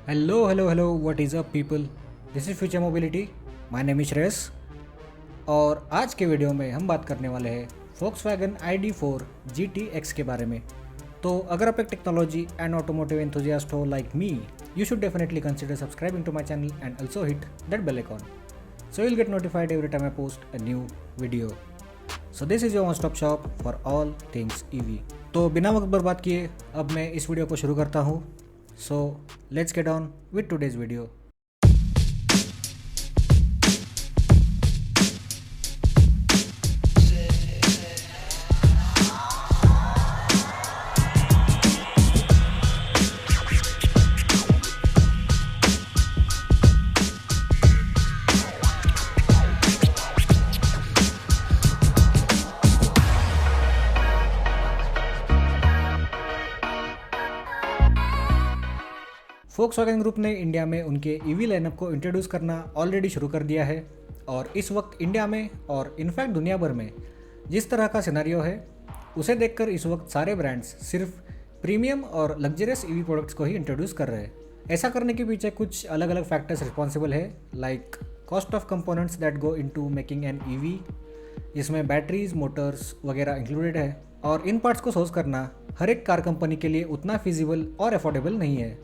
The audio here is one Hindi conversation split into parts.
Hello what is up people. This is future mobility. My name is Shreyas और आज के वीडियो में हम बात करने वाले हैं Volkswagen ID4 GTX के बारे में। तो अगर आप एक टेक्नोलॉजी एंड ऑटोमोटिव एंथुजियास्ट हो like me, you should definitely consider subscribing to my channel and also hit that bell icon so you'll get notified every time I post a new video. So this is your one stop shop for all things EV. तो बिना वक्त बर्बाद किए अब मैं इस वीडियो को शुरू करता हूँ। So let's get on with today's video. Volkswagen group ने इंडिया में उनके ईवी लाइनअप को इंट्रोड्यूस करना ऑलरेडी शुरू कर दिया है और इस वक्त इंडिया में और इनफैक्ट दुनिया भर में जिस तरह का सिनेरियो है उसे देखकर इस वक्त सारे ब्रांड्स सिर्फ प्रीमियम और लग्जरियस ईवी प्रोडक्ट्स को ही इंट्रोड्यूस कर रहे हैं। ऐसा करने के पीछे कुछ अलग अलग फैक्टर्स रिस्पॉन्सिबल है, like cost of components that go into making an EV, जिसमें बैटरीज, मोटर्स वगैरह इंक्लूडेड है। और इन पार्ट्स को सोर्स करना हर एक कार कंपनी के लिए उतना फिजिबल और अफोर्डेबल नहीं है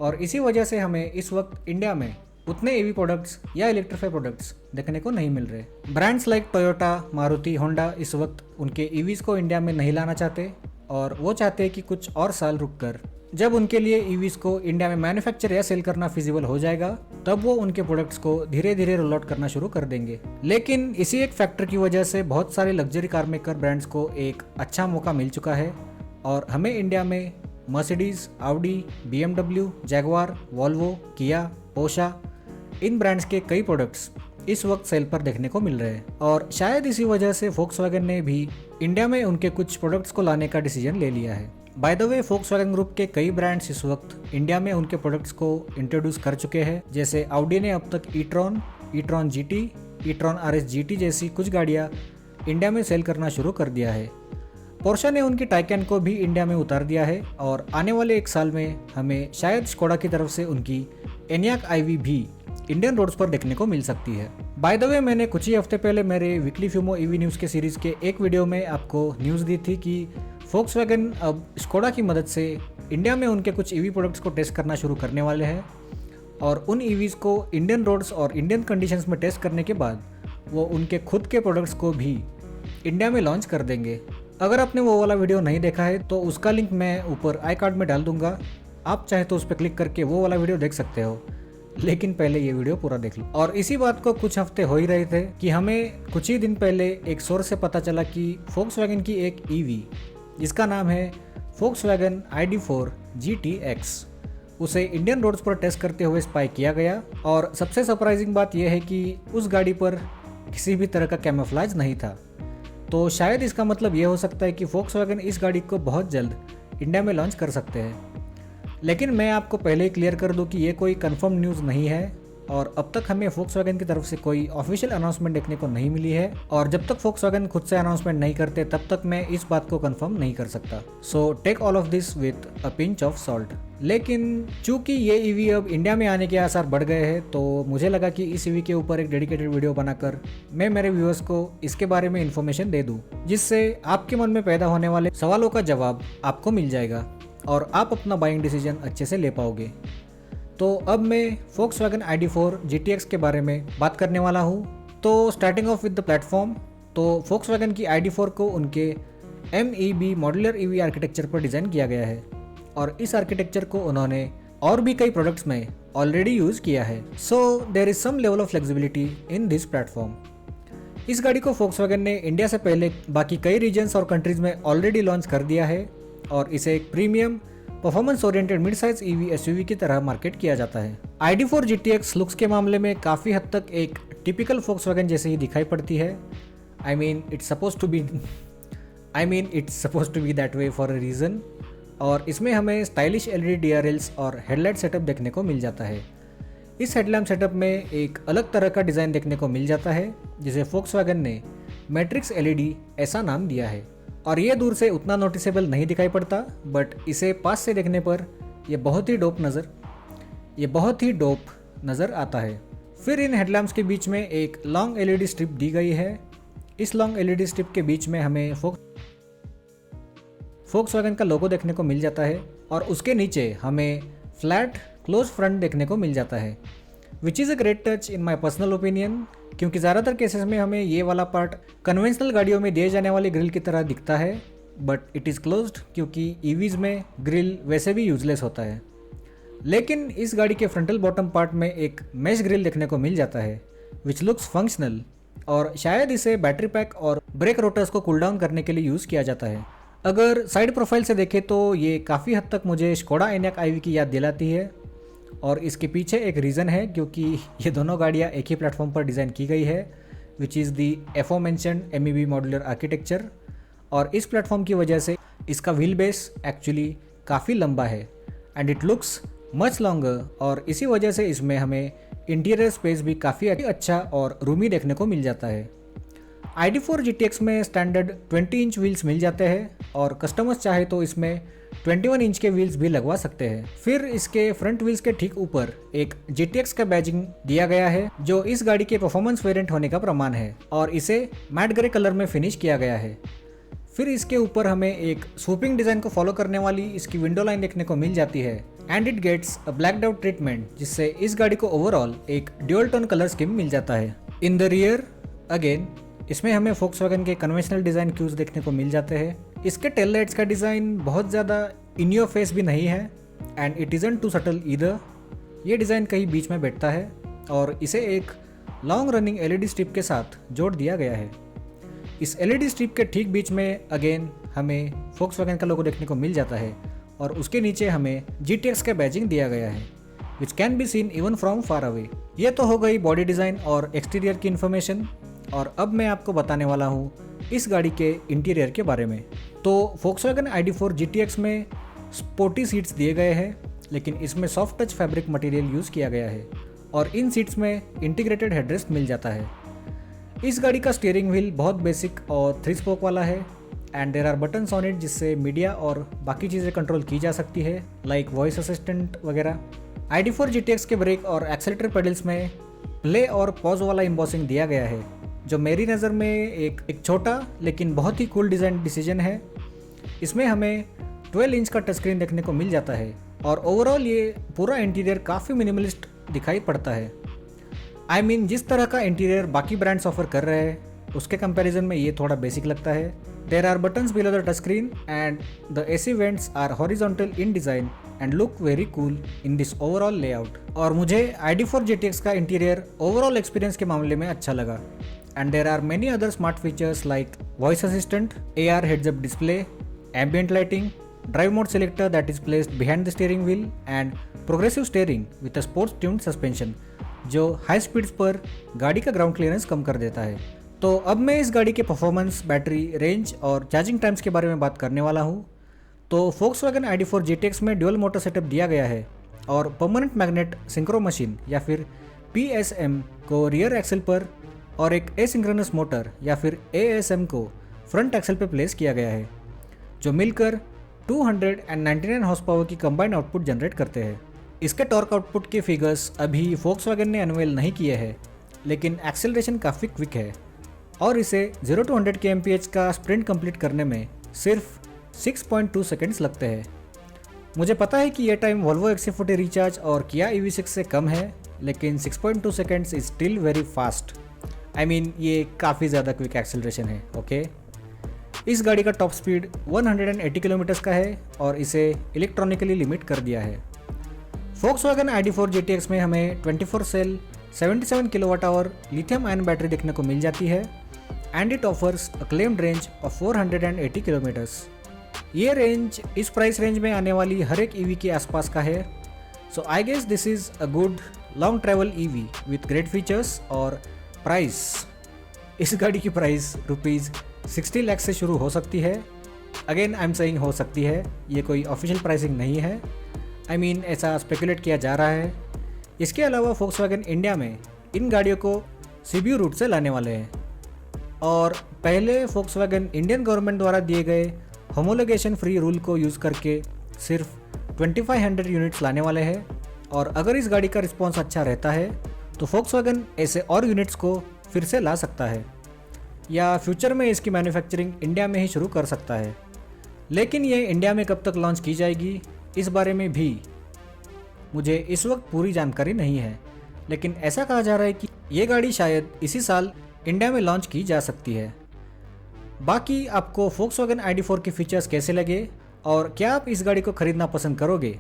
और इसी वजह से हमें इस वक्त इंडिया में उतने ईवी प्रोडक्ट्स या इलेक्ट्रीफाई प्रोडक्ट्स देखने को नहीं मिल रहे। Brands like Toyota, Maruti, Honda इस वक्त उनके ईवीज़ को इंडिया में नहीं लाना चाहते और वो चाहते हैं कि कुछ और साल रुककर जब उनके लिए ईवीज़ को इंडिया में मैन्युफैक्चर या सेल करना फिजिबल हो जाएगा तब वो उनके प्रोडक्ट्स को धीरे धीरे रोल आउट करना शुरू कर देंगे। लेकिन इसी एक फैक्टर की वजह से बहुत सारे लग्जरी कार मेकर ब्रांड्स को एक अच्छा मौका मिल चुका है और हमें इंडिया में Mercedes, Audi, BMW, Jaguar, Volvo, किया, पोर्शा इन ब्रांड्स के कई प्रोडक्ट्स इस वक्त सेल पर देखने को मिल रहे हैं और शायद इसी वजह से Volkswagen ने भी इंडिया में उनके कुछ प्रोडक्ट्स को लाने का डिसीजन ले लिया है। By the way, Volkswagen group के कई ब्रांड्स इस वक्त इंडिया में उनके प्रोडक्ट्स को इंट्रोड्यूस कर चुके हैं, जैसे आउडी ने अब तक e-tron GT, e-tron RS GT जैसी कुछ गाड़ियाँ इंडिया में सेल करना शुरू कर दिया है। पोर्शा ने उनकी टाइकैन को भी इंडिया में उतार दिया है और आने वाले एक साल में हमें शायद स्कोडा की तरफ से उनकी एनियाक IV भी इंडियन रोड्स पर देखने को मिल सकती है। बाय द वे, मैंने कुछ ही हफ्ते पहले मेरे वीकली फ्यूमो ईवी न्यूज़ के सीरीज़ के एक वीडियो में आपको न्यूज़ दी थी कि Volkswagen अब स्कोडा की मदद से इंडिया में उनके कुछ ईवी प्रोडक्ट्स को टेस्ट करना शुरू करने वाले हैं और उन ईवीज़ को इंडियन रोड्स और इंडियन कंडीशंस में टेस्ट करने के बाद वो उनके खुद के प्रोडक्ट्स को भी इंडिया में लॉन्च कर देंगे। अगर आपने वो वाला वीडियो नहीं देखा है तो उसका लिंक मैं ऊपर आई कार्ड में डाल दूंगा, आप चाहे तो उस पर क्लिक करके वो वाला वीडियो देख सकते हो, लेकिन पहले ये वीडियो पूरा देख लो। और इसी बात को कुछ हफ्ते हो ही रहे थे कि हमें कुछ ही दिन पहले एक सोर्स से पता चला कि Volkswagen की एक ईवी जिसका नाम है Volkswagen ID4 GTX उसे इंडियन रोड्स पर टेस्ट करते हुए स्पाई किया गया और सबसे सरप्राइजिंग बात यह है कि उस गाड़ी पर किसी भी तरह का कैमोफ्लेज नहीं था। तो शायद इसका मतलब ये हो सकता है कि Volkswagen इस गाड़ी को बहुत जल्द इंडिया में लॉन्च कर सकते हैं। लेकिन मैं आपको पहले ही क्लियर कर दूं कि ये कोई कंफर्म न्यूज़ नहीं है और अब तक हमें Volkswagen की तरफ से कोई ऑफिशियल अनाउंसमेंट देखने को नहीं मिली है और जब तक Volkswagen खुद से अनाउंसमेंट नहीं करते तब तक मैं इस बात को कंफर्म नहीं कर सकता। So take all of this with a pinch of salt. लेकिन चूंकि ये ईवी अब इंडिया में आने के आसार बढ़ गए हैं तो मुझे लगा कि इस ईवी के ऊपर एक डेडिकेटेड वीडियो बनाकर मैं मेरे व्यूअर्स को इसके बारे में इन्फॉर्मेशन दे दूं, जिससे आपके मन में पैदा होने वाले सवालों का जवाब आपको मिल जाएगा और आप अपना बाइंग डिसीजन अच्छे से ले पाओगे। तो अब मैं Volkswagen ID4 GTX के बारे में बात करने वाला हूँ। तो starting of with the platform, तो Volkswagen की ID4 को उनके MEB मॉड्यूलर EV आर्किटेक्चर पर डिज़ाइन किया गया है और इस आर्किटेक्चर को उन्होंने और भी कई प्रोडक्ट्स में ऑलरेडी यूज़ किया है। So there is some level of flexibility in this platform. इस गाड़ी को Volkswagen ने इंडिया से पहले बाकी कई रीजन्स और कंट्रीज़ में ऑलरेडी लॉन्च कर दिया है और इसे एक premium performance oriented mid size EV SUV की तरह मार्केट किया जाता है। ID4 GTX लुक्स के मामले में काफ़ी हद तक एक टिपिकल Volkswagen जैसे ही दिखाई पड़ती है। I mean it's supposed to be that way for a reason। और इसमें हमें स्टाइलिश LED DRLs और हेडलाइट सेटअप देखने को मिल जाता है। इस हेडलैम्प सेटअप में एक अलग तरह का डिज़ाइन देखने को मिल जाता है जिसे Volkswagen ने मैट्रिक्स LED ऐसा नाम दिया है और ये दूर से उतना नोटिसेबल नहीं दिखाई पड़ता, बट इसे पास से देखने पर यह बहुत ही डोप नज़र ये बहुत ही डोप नज़र आता है। फिर इन हेडलैम्प्स के बीच में एक लॉन्ग एलईडी स्ट्रिप दी गई है। इस लॉन्ग एलईडी स्ट्रिप के बीच में हमें फोक्सवैगन का लोगो देखने को मिल जाता है और उसके नीचे हमें फ्लैट क्लोज फ्रंट देखने को मिल जाता है, which is a great touch in my personal opinion, क्योंकि ज़्यादातर केसेस में हमें ये वाला पार्ट कन्वेंशनल गाड़ियों में दिए जाने वाली ग्रिल की तरह दिखता है, बट इट इज़ क्लोज्ड क्योंकि ईवीज़ में ग्रिल वैसे भी यूजलेस होता है। लेकिन इस गाड़ी के फ्रंटल बॉटम पार्ट में एक मैश ग्रिल देखने को मिल जाता है, विच लुक्स फंक्शनल, और शायद इसे बैटरी पैक और ब्रेक रोटर्स को कूल डाउन करने के लिए यूज़ किया जाता है। अगर साइड प्रोफाइल से देखें तो ये काफ़ी हद तक मुझे स्कोडा एनियाक आईवी की याद दिलाती है, और इसके पीछे एक रीज़न है क्योंकि ये दोनों गाड़ियाँ एक ही प्लेटफॉर्म पर डिज़ाइन की गई है, which is the aforementioned MEB modular architecture, और इस प्लेटफॉर्म की वजह से इसका व्हील बेस एक्चुअली काफ़ी लंबा है and it looks much longer, और इसी वजह से इसमें हमें इंटीरियर स्पेस भी काफ़ी अच्छा और रूमी देखने को मिल जाता है। ID4 GTX में स्टैंडर्ड 20 इंच व्हील्स मिल जाते हैं और कस्टमर्स चाहे तो इसमें 21 इंच के व्हील्स भी लगवा सकते हैं। फिर इसके फ्रंट व्हील्स के ठीक ऊपर एक GTX का बैजिंग दिया गया है जो इस गाड़ी के परफॉर्मेंस वेरिएंट होने का प्रमाण है, और इसे मैट ग्रे कलर में फिनिश किया गया है। फिर इसके ऊपर हमें एक स्वूपिंग डिज़ाइन को फॉलो करने वाली इसकी विंडो लाइन देखने को मिल जाती है and it gets a blacked out treatment, जिससे इस गाड़ी को ओवरऑल एक ड्यूअल टोन कलर स्कीम मिल जाता है। इन द रियर अगेन इसमें हमें फोक्सवैगन के कन्वेंशनल डिज़ाइन क्यूज देखने को मिल जाते हैं। इसके टेल लाइट्स का डिज़ाइन बहुत ज़्यादा इन योर फेस भी नहीं है and it isn't too subtle either. ये डिज़ाइन कहीं बीच में बैठता है और इसे एक लॉन्ग रनिंग LED स्ट्रिप के साथ जोड़ दिया गया है। इस LED स्ट्रिप के ठीक बीच में अगेन हमें फोक्सवैगन का लोगो देखने को मिल जाता है और उसके नीचे हमें GTX का बैजिंग दिया गया है, which can be seen even from far away. ये तो हो गई बॉडी डिज़ाइन और एक्सटीरियर की इन्फॉर्मेशन, और अब मैं आपको बताने वाला हूँ इस गाड़ी के इंटीरियर के बारे में। तो फोक्सवैगन ID4 GTX में स्पोर्टी सीट्स दिए गए हैं, लेकिन इसमें soft touch fabric material use किया गया है और इन सीट्स में इंटीग्रेटेड हेडरेस्ट मिल जाता है। इस गाड़ी का स्टीयरिंग व्हील बहुत बेसिक और 3 स्पोक वाला है and there are buttons on it जिससे मीडिया और बाकी चीज़ें कंट्रोल की जा सकती है, लाइक वॉइस असिस्टेंट वगैरह। ID4 GTX के ब्रेक और एक्सेलेटर पेडल्स में प्ले और पॉज वाला एम्बॉसिंग दिया गया है, जो मेरी नज़र में एक छोटा लेकिन बहुत ही कूल डिज़ाइन डिसीजन है। इसमें हमें 12 इंच का टच स्क्रीन देखने को मिल जाता है और ओवरऑल ये पूरा इंटीरियर काफ़ी मिनिमलिस्ट दिखाई पड़ता है। I mean, जिस तरह का इंटीरियर बाकी ब्रांड्स ऑफर कर रहे हैं उसके कंपैरिजन में ये थोड़ा बेसिक लगता है। There are buttons below the touch screen and the AC vents are horizontal in design and look very cool in this overall layout. और मुझे ID4 GTX का इंटीरियर ओवरऑल एक्सपीरियंस के मामले में अच्छा लगा। And there are many other smart features like voice assistant, AR heads up display, ambient lighting, drive mode selector that is placed behind the steering wheel and progressive steering with a sports tuned suspension, जो हाई स्पीड्स पर गाड़ी का ग्राउंड क्लियरेंस कम कर देता है। तो अब मैं इस गाड़ी के परफॉर्मेंस, बैटरी, रेंज और चार्जिंग टाइम्स के बारे में बात करने वाला हूँ। तो फोक्सवैगन ID4 GTX में ड्यूअल मोटर सेटअप दिया गया है और परमानेंट मैग्नेट सिंक्रो मशीन या फिर PSM को रियर एक्सेल पर और एक एसिंक्रोनस मोटर या फिर ASM को फ्रंट एक्सेल पर प्लेस किया गया है, जो मिलकर 299 हॉर्स पावर की कंबाइंड आउटपुट जनरेट करते हैं। इसके टॉर्क आउटपुट के फिगर्स अभी फोक्सवैगन ने अनवेल नहीं किए हैं, लेकिन एक्सेलरेशन काफ़ी क्विक है और इसे 0 to 100 kmph का स्प्रिंट कंप्लीट करने में सिर्फ 6.2 सेकेंड्स लगते हैं। मुझे पता है कि यह टाइम वोल्वो XC40 रिचार्ज और किया EV6 से कम है, लेकिन 6.2 seconds is still very fast. I mean, ये काफ़ी ज़्यादा क्विक एक्सेलरेशन है। ओके, इस गाड़ी का टॉप स्पीड 180 किलोमीटर्स का है और इसे इलेक्ट्रॉनिकली लिमिट कर दिया है। फोक्सवैगन ID4 GTX में हमें 24 cell 77 kWh lithium ion battery देखने को मिल जाती है and it offers a claimed range of 480 kilometres. ये रेंज इस प्राइस रेंज में आने वाली हर एक EV के आसपास का है, so I guess this is a good long travel EV with great features. और प्राइस, इस गाड़ी की प्राइस ₹60 लाख से शुरू हो सकती है। अगेन आई एम सेइंग हो सकती है, ये कोई ऑफिशियल प्राइसिंग नहीं है। I mean, ऐसा स्पेकुलेट किया जा रहा है। इसके अलावा फोक्सवैगन इंडिया में इन गाड़ियों को CBU रूट से लाने वाले हैं और पहले फोक्सवैगन इंडियन गवर्नमेंट द्वारा दिए गए होमोलोगेशन फ्री रूल को यूज़ करके सिर्फ 2500 यूनिट्स लाने वाले हैं और अगर इस गाड़ी का रिस्पॉन्स अच्छा रहता है तो फोक्सवैगन ऐसे और यूनिट्स को फिर से ला सकता है या फ्यूचर में इसकी मैन्युफैक्चरिंग इंडिया में ही शुरू कर सकता है। लेकिन ये इंडिया में कब तक लॉन्च की जाएगी इस बारे में भी मुझे इस वक्त पूरी जानकारी नहीं है, लेकिन ऐसा कहा जा रहा है कि ये गाड़ी शायद इसी साल इंडिया में लॉन्च की जा सकती है। बाकी आपको फोक्सवैगन ID4 के फीचर्स कैसे लगे और क्या आप इस गाड़ी को खरीदना पसंद करोगे?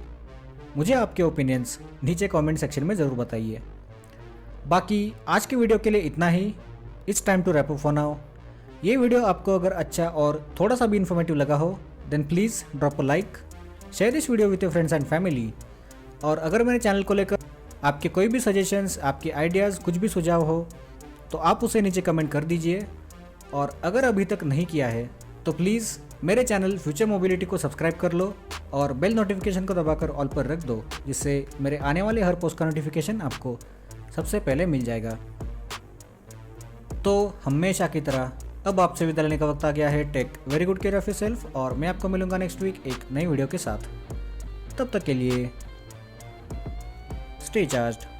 मुझे आपके ओपिनियंस नीचे कमेंट सेक्शन में ज़रूर बताइए। बाकी आज की वीडियो के लिए इतना ही। It's time to wrap up for now. ये वीडियो आपको अगर अच्छा और थोड़ा सा भी इन्फॉर्मेटिव लगा हो then please drop a like, share this video with your friends and family. और अगर मेरे चैनल को लेकर आपके कोई भी सजेशंस, आपके आइडियाज़, कुछ भी सुझाव हो तो आप उसे नीचे कमेंट कर दीजिए। और अगर अभी तक नहीं किया है तो प्लीज़ मेरे चैनल फ्यूचर मोबिलिटी को सब्सक्राइब कर लो और बेल नोटिफिकेशन को दबाकर ऑल पर रख दो, जिससे मेरे आने वाले हर पोस्ट का नोटिफिकेशन आपको सबसे पहले मिल जाएगा। तो हमेशा की तरह अब आपसे विदा लेने का वक्त आ गया है। Take very good care of yourself और मैं आपको मिलूंगा नेक्स्ट वीक एक नई वीडियो के साथ। तब तक के लिए स्टे चार्ज्ड।